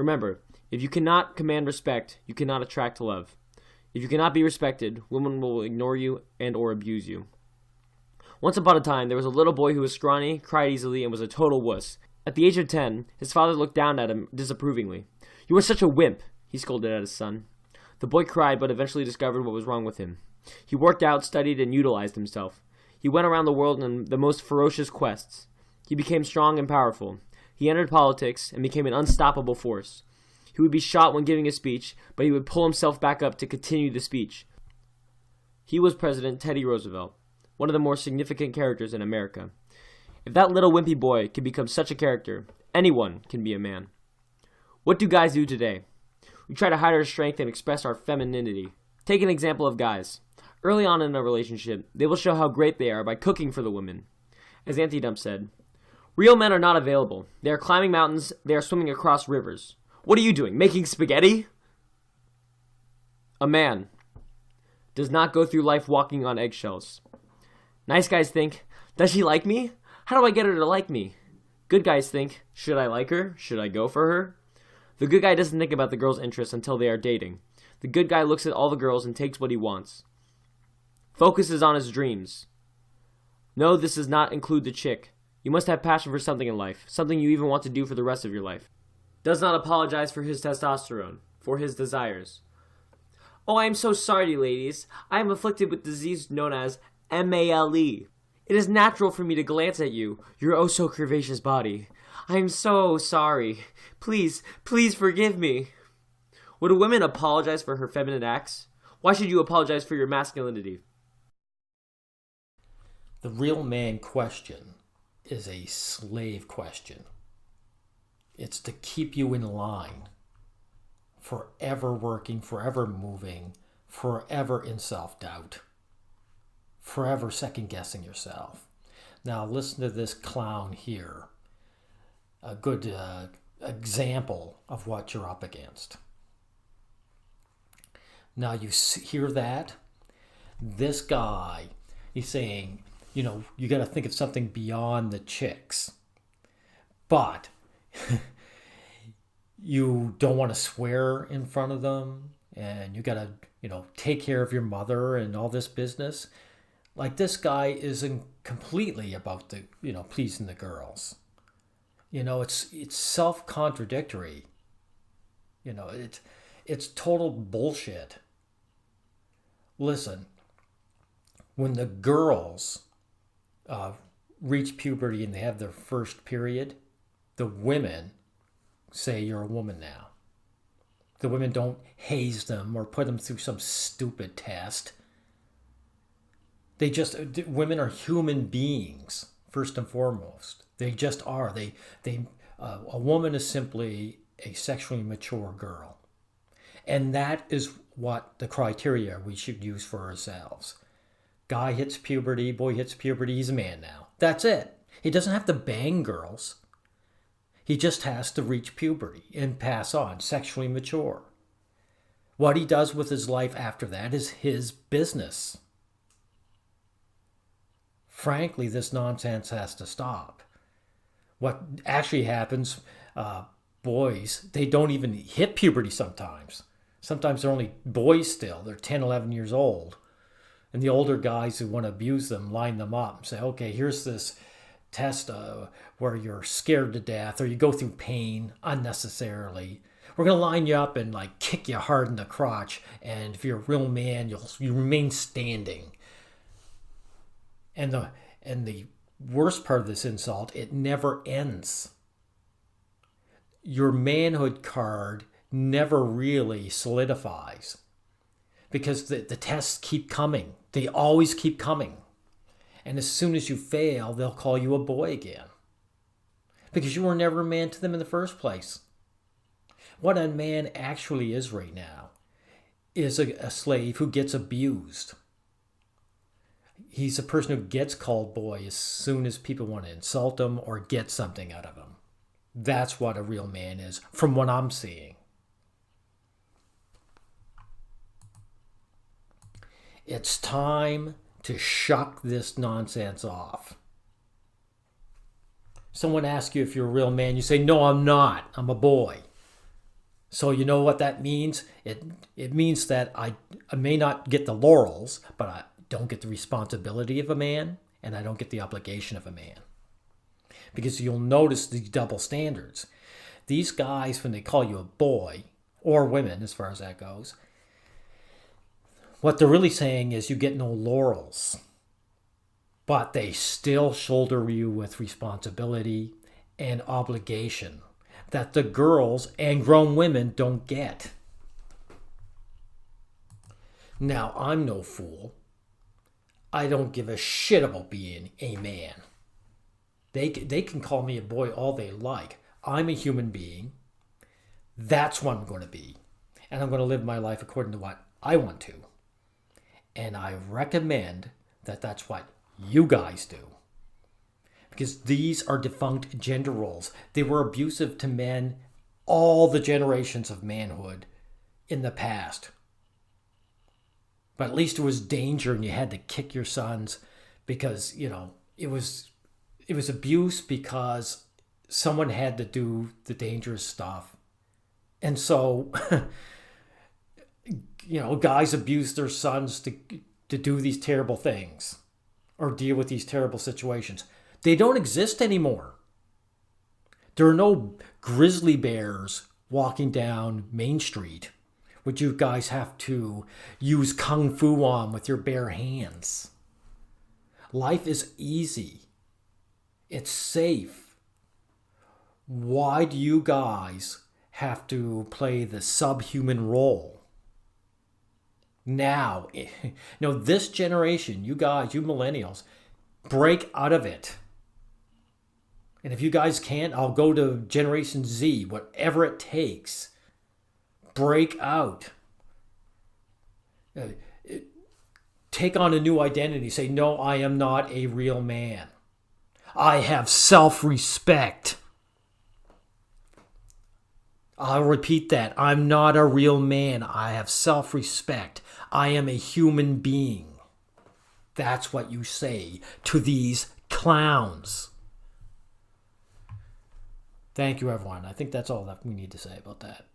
Remember, if you cannot command respect, you cannot attract love. If you cannot be respected, women will ignore you and or abuse you. Once upon a time, there was a little boy who was scrawny, cried easily, and was a total wuss. At the age of 10, his father looked down at him disapprovingly. "You are such a wimp," he scolded at his son. The boy cried, but eventually discovered what was wrong with him. He worked out, studied, and utilized himself. He went around the world on the most ferocious quests. He became strong and powerful. He entered politics and became an unstoppable force. He would be shot when giving a speech, but he would pull himself back up to continue the speech. He was President Teddy Roosevelt, one of the more significant characters in America. If that little wimpy boy can become such a character, anyone can be a man. What do guys do today? We try to hide our strength and express our femininity. Take an example of guys. Early on in a relationship, they will show how great they are by cooking for the women. As Auntie Dump said, "Real men are not available. They are climbing mountains, they are swimming across rivers. What are you doing, making spaghetti?" A man does not go through life walking on eggshells. Nice guys think, "Does she like me? How do I get her to like me?" Good guys think, "Should I like her? Should I go for her?" The good guy doesn't think about the girl's interests until they are dating. The good guy looks at all the girls and takes what he wants. Focuses on his dreams. No, this does not include the chick. You must have passion for something in life, something you even want to do for the rest of your life. Does not apologize for his testosterone, for his desires. "Oh, I am so sorry, ladies. I am afflicted with disease known as MALE. It is natural for me to glance at you, your oh so curvaceous body. I am so sorry. Please, please forgive me." Would a woman apologize for her feminine acts? Why should you apologize for your masculinity? The real man question is a slave question. It's to keep you in line, forever working, forever moving, forever in self-doubt, forever second-guessing yourself. Now listen to this clown here. A good example of what you're up against. Now you hear that? This guy, he's saying, you got to think of something beyond the chicks. But you don't want to swear in front of them, and you got to, take care of your mother and all this business. Like, this guy isn't completely about the, pleasing the girls. It's self-contradictory. It's total bullshit. Listen, when the girls reach puberty and they have their first period, the women say, "You're a woman now." The women don't haze them or put them through some stupid test. Women are human beings, first and foremost. They just are. A woman is simply a sexually mature girl. And that is what the criteria we should use for ourselves. Guy hits puberty, boy hits puberty, he's a man now. That's it. He doesn't have to bang girls. He just has to reach puberty and pass on, sexually mature. What he does with his life after that is his business. Frankly, this nonsense has to stop. What actually happens, boys, they don't even hit puberty sometimes. Sometimes they're only boys still. They're 10, 11 years old. And the older guys who want to abuse them line them up and say, "Okay, here's this test where you're scared to death or you go through pain unnecessarily. We're going to line you up and kick you hard in the crotch. And if you're a real man, you remain standing." And the worst part of this insult, it never ends. Your manhood card never really solidifies because the tests keep coming. They always keep coming. And as soon as you fail, they'll call you a boy again because you were never a man to them in the first place. What a man actually is right now is a slave who gets abused. He's a person who gets called boy as soon as people want to insult him or get something out of him. That's what a real man is, from what I'm seeing. It's time to shuck this nonsense off. Someone asks you if you're a real man, you say, "No, I'm not. I'm a boy." So you know what that means? It means that I may not get the laurels, but I don't get the responsibility of a man, and I don't get the obligation of a man. Because you'll notice these double standards. These guys, when they call you a boy, or women as far as that goes, what they're really saying is you get no laurels. But they still shoulder you with responsibility and obligation that the girls and grown women don't get. Now, I'm no fool. I don't give a shit about being a man. They can call me a boy all they like. I'm a human being. That's what I'm going to be. And I'm going to live my life according to what I want to. And I recommend that that's what you guys do. Because these are defunct gender roles. They were abusive to men all the generations of manhood in the past. But at least it was danger and you had to kick your sons because, it was abuse because someone had to do the dangerous stuff. And so, guys abuse their sons to do these terrible things or deal with these terrible situations. They don't exist anymore. There are no grizzly bears walking down Main Street, which you guys have to use kung fu on with your bare hands. Life is easy. It's safe. Why do you guys have to play the subhuman role? Now, this generation, you guys, you millennials, break out of it. And if you guys can't, I'll go to Generation Z, whatever it takes. Break out. Take on a new identity. Say, no, I am not a real man. I have self-respect. I'll repeat that. I'm not a real man. I have self-respect. I am a human being. That's what you say to these clowns. Thank you, everyone. I think that's all that we need to say about that.